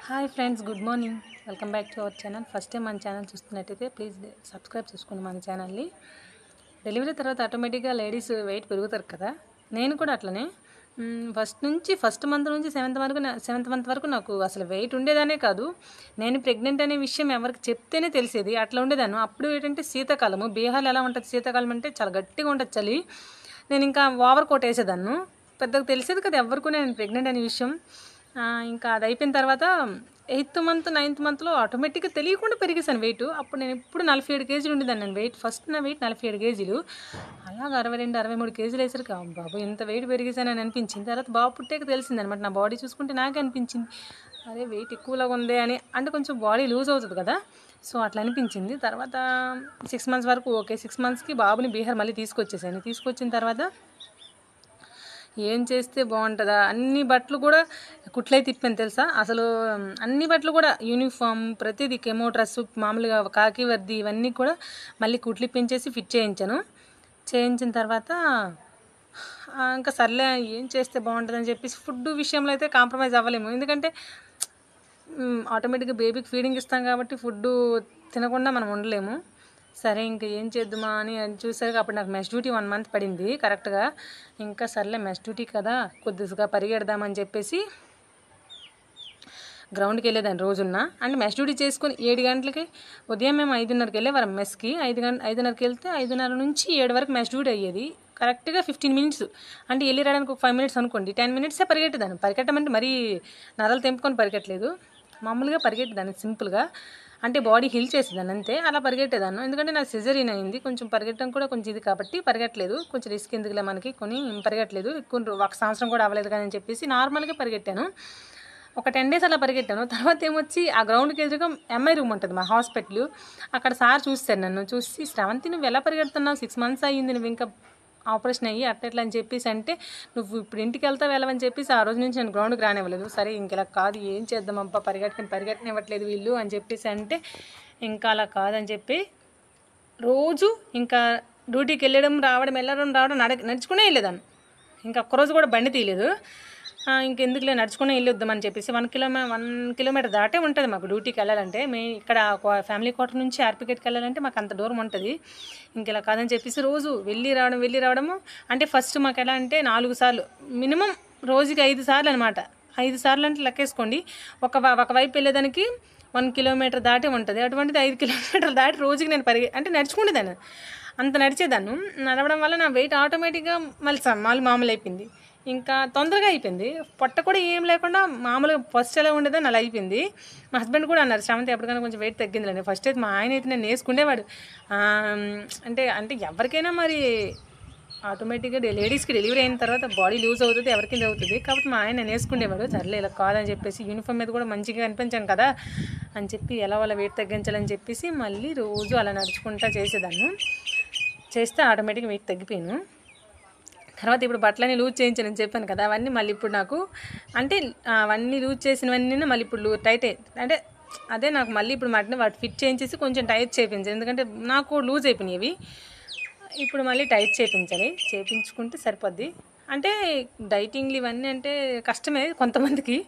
Hi friends, good morning. Welcome back to our channel. First time మన channel చూస్తున్నట్టయితే please subscribe చేసుకోండి మన ఛానల్ని. డెలివరీ తర్వాత ఆటోమేటిక్గా లేడీస్ వెయిట్ పెరుగుతారు కదా, నేను కూడా అట్లనే ఫస్ట్ మంత్ నుంచి సెవెంత్ మంత్ వరకు నాకు అసలు వెయిట్ ఉండేదానే కాదు. నేను ప్రెగ్నెంట్ అనే విషయం ఎవరికి చెప్తేనే తెలిసేది, అట్లా ఉండేదాన్ని. అప్పుడు ఏంటంటే శీతాకాలము, బీహార్లో ఎలా ఉంటుంది శీతాకాలం అంటే చాలా గట్టిగా ఉంటుంది చలి. నేను ఇంకా ఓవర్ కోట్ వేసేదాన్ని, పెద్దగా తెలిసేది కదా ఎవరికి నేను ప్రెగ్నెంట్ అనే విషయం. ఇంకా అది అయిపోయిన తర్వాత 8th మంత్ 9th మంత్లో ఆటోమేటిక్గా తెలియకుండా పెరిగేసాను వెయిట్. అప్పుడు నేను ఇప్పుడు 47 కేజీలు ఉండేదాన్ని. నేను వెయిట్ ఫస్ట్ నా వెయిట్ 47 కేజీలు, అలాగ 62 63 కేజీలు వేసరికి బాబు ఎంత వెయిట్ పెరిగేసానని అనిపించింది. తర్వాత బాబు పుట్టాక తెలిసింది అనమాట. నా బాడీ చూసుకుంటే నాకే అనిపించింది, అదే వెయిట్ ఎక్కువలాగా ఉంది అని. అంటే కొంచెం బాడీ లూజ్ అవుతుంది కదా, సో అట్లా అనిపించింది. తర్వాత 6 మంత్స్ వరకు ఓకే. 6 మంత్స్కి బాబుని బీహార్ మళ్ళీ తీసుకొచ్చేసాను. తీసుకొచ్చిన తర్వాత ఏం చేస్తే బాగుంటుందా, అన్ని బట్టలు కూడా కుట్లై తిప్పాను తెలుసా. అసలు అన్ని బట్టలు కూడా యూనిఫామ్ ప్రతిదీ, కెమో డ్రెస్, మామూలుగా కాకి వర్ది, ఇవన్నీ కూడా మళ్ళీ కుట్లు పెంచేసి ఫిట్ చేయించాను. చేయించిన తర్వాత ఇంకా సర్లే ఏం చేస్తే బాగుంటుందని చెప్పేసి ఫుడ్ విషయంలో అయితే కాంప్రమైజ్ అవ్వలేము. ఎందుకంటే ఆటోమేటిక్గా బేబీకి ఫీడింగ్ ఇస్తాం కాబట్టి ఫుడ్ తినకుండా మనం ఉండలేము. సరే ఇంకా ఏం చేద్దామా అని చూసాక అప్పుడు నాకు మెస్ డ్యూటీ 1 మంత్ పడింది కరెక్ట్గా. ఇంకా సర్లే మెస్ డ్యూటీ కదా, కొద్దిగా పరిగెడదామని చెప్పేసి గ్రౌండ్కి వెళ్ళేదాన్ని రోజున్న. అంటే మెస్ డ్యూటీ చేసుకొని 7 గంటలకి, ఉదయం మేము 5:30కి వెళ్ళేవారం మెస్కి. 5:30కి వెళ్తే 5:30 నుంచి 7 వరకు మెస్ డ్యూటీ అయ్యేది. కరెక్ట్గా 15 మినిట్స్, అంటే వెళ్ళి రావడానికి ఒక 5 మినిట్స్ అనుకోండి. 10 మినిట్సే పరిగెట్టేదాన్ని. పరిగెట్టమంటే మరీ నరాలు తెంపుకొని పరిగెట్టలేదు, మామూలుగా పరిగెట్టేదాన్ని సింపుల్గా. అంటే బాడీ హీల్ చేసేదాన్ని అంతే, అలా పరిగెట్టేదాన్ని. ఎందుకంటే నాకు సిజరీన్ అయింది, కొంచెం పరిగెట్టడం కూడా కొంచెం ఇది కాబట్టి పరిగెట్టలేదు. కొంచెం రిస్క్ ఎందుకులే మనకి కొని పరిగెట్టలేదు. ఒక సంవత్సరం కూడా అవ్వలేదు కానీ అని చెప్పేసి నార్మల్గా పరిగెట్టాను. ఒక 10 డేస్ అలా పరిగెట్టాను. తర్వాత ఏమొచ్చి ఆ గ్రౌండ్కి ఎదురుగా ఎంఐ రూమ్ ఉంటుంది మా హాస్పిటల్, అక్కడ సార్ చూస్తారు నన్ను. చూసి శ్రవంతి నువ్వు ఎలా పరిగెడుతున్నావు, 6 మంత్స్ అయ్యింది, నువ్వు ఇంకా ఆపరేషన్ అయ్యి అట్లా అని చెప్పేసి అంటే, నువ్వు ఇప్పుడు ఇంటికి వెళ్తావు వెళ్ళవని చెప్పేసి ఆ రోజు నుంచి నేను గ్రౌండ్కి రానివ్వలేదు. సరే ఇంకెలా కాదు, ఏం చేద్దాం అబ్బా, పరిగెట్టనివ్వట్లేదు వీళ్ళు అని చెప్పేసి అంటే, ఇంకా అలా కాదని చెప్పి రోజు ఇంకా డ్యూటీకి వెళ్ళడం రావడం నడుచుకునే వెళ్ళేదాన్ని. ఇంకా ఒక్కరోజు కూడా బండి తీయలేదు. ఇంకెందుకులే నడుచుకునే వెళ్ళొద్దామని చెప్పేసి 1 కిలోమీటర్ దాటే ఉంటుంది మాకు డ్యూటీకి వెళ్ళాలంటే. ఇక్కడ ఫ్యామిలీ క్వార్టర్ నుంచి ఆర్పిగేట్కి వెళ్ళాలంటే మాకు అంత దూరం ఉంటుంది. ఇంకెలా కాదని చెప్పేసి రోజు వెళ్ళి రావడము. అంటే ఫస్ట్ మాకు ఎలా అంటే 4 సార్లు మినిమం, రోజుకి 5 సార్లు అనమాట. 5 సార్లు అంటే లెక్కేసుకోండి. ఒకవైపు వెళ్ళేదానికి 1 కిలోమీటర్ దాటే ఉంటుంది. అటువంటిది 5 కిలోమీటర్లు దాటి రోజుకి నేను అంటే నడుచుకునేదాన్ని. అంత నడిచేదాన్ని. నడవడం వల్ల నా వెయిట్ ఆటోమేటిక్గా మళ్ళీ మామూలు అయిపోయింది. ఇంకా తొందరగా అయిపోయింది. పొట్ట కూడా ఏం లేకుండా మామూలుగా ఫస్ట్ ఎలా ఉండేదని అలా అయిపోయింది. మా హస్బెండ్ కూడా అన్నారు, శ్రవంతి ఎప్పటికైనా కొంచెం వెయిట్ తగ్గిందిలేండి. ఫస్ట్ అయితే మా ఆయన అయితే నేను వేసుకునేవాడు. అంటే ఎవరికైనా మరి ఆటోమేటిక్గా లేడీస్కి డెలివరీ అయిన తర్వాత బాడీ లూజ్ అవుతుంది, ఎవరికింద అవుతుంది. కాబట్టి మా ఆయన నేను వేసుకునేవాడు. సర్లే ఇలా కాదని చెప్పేసి యూనిఫామ్ మీద కూడా మంచిగా అనిపించాను కదా అని చెప్పి ఎలా వాళ్ళ వెయిట్ తగ్గించాలని చెప్పేసి మళ్ళీ రోజు అలా నడుచుకుంటా చేసేదాన్ని. చేస్తే ఆటోమేటిక్గా వెయిట్ తగ్గిపోయాను. తర్వాత ఇప్పుడు బట్టలన్నీ లూజ్ చేయించానని చెప్పాను కదా, అవన్నీ మళ్ళీ ఇప్పుడు నాకు అంటే అవన్నీ లూజ్ చేసినవన్నీ మళ్ళీ ఇప్పుడు టైట్ అంటే అదే నాకు మళ్ళీ ఇప్పుడు వాటి ఫిట్ చేయించేసి కొంచెం టైట్ చేయించాలి. ఎందుకంటే నాకు లూజ్ అయిపోయినాయి అవి. ఇప్పుడు మళ్ళీ టైట్ చేయించుకుంటే సరిపోద్ది. అంటే డైటింగ్లు ఇవన్నీ అంటే కష్టమే కొంతమందికి.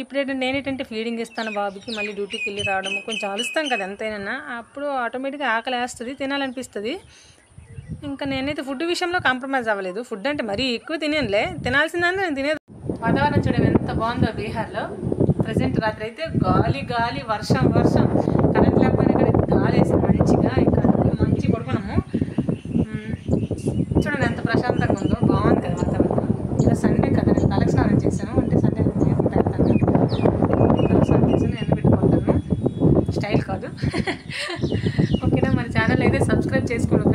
ఇప్పుడు నేనేంటంటే ఫీడింగ్ ఇస్తాను బాబుకి, మళ్ళీ డ్యూటీకి వెళ్ళి రావడం కొంచెం అలుస్తాం కదా ఎంతైనా. అప్పుడు ఆటోమేటిక్గా ఆకలి వేస్తుంది, తినాలనిపిస్తుంది. ఇంకా నేనైతే ఫుడ్ విషయంలో కాంప్రమైజ్ అవ్వలేదు. ఫుడ్ అంటే మరీ ఎక్కువ తినాల్సిందని నేను తినేది. వాతావరణం చూడండి ఎంత బాగుందో బీహార్లో. ప్రజెంట్ రాత్రి అయితే గాలి వర్షం కరెంట్ లేకపోయినా ఇక్కడ గాలి వేసింది మంచిగా. ఇంకా మంచి పడుకున్నాము. చూడండి ఎంత ప్రశాంతంగా ఉందో, బాగుంది కదా వాతావరణం. ఇలా సండే కదా, నేను తలకు స్నానం చేశాను. అంటే సండే నేను పెడతాను, తలకు స్నానం చేశాను, ఎండ పెట్టుకుంటాను, స్టైల్ కాదు. ఓకేనా, మన ఛానల్ అయితే సబ్స్క్రైబ్ చేసుకోండి.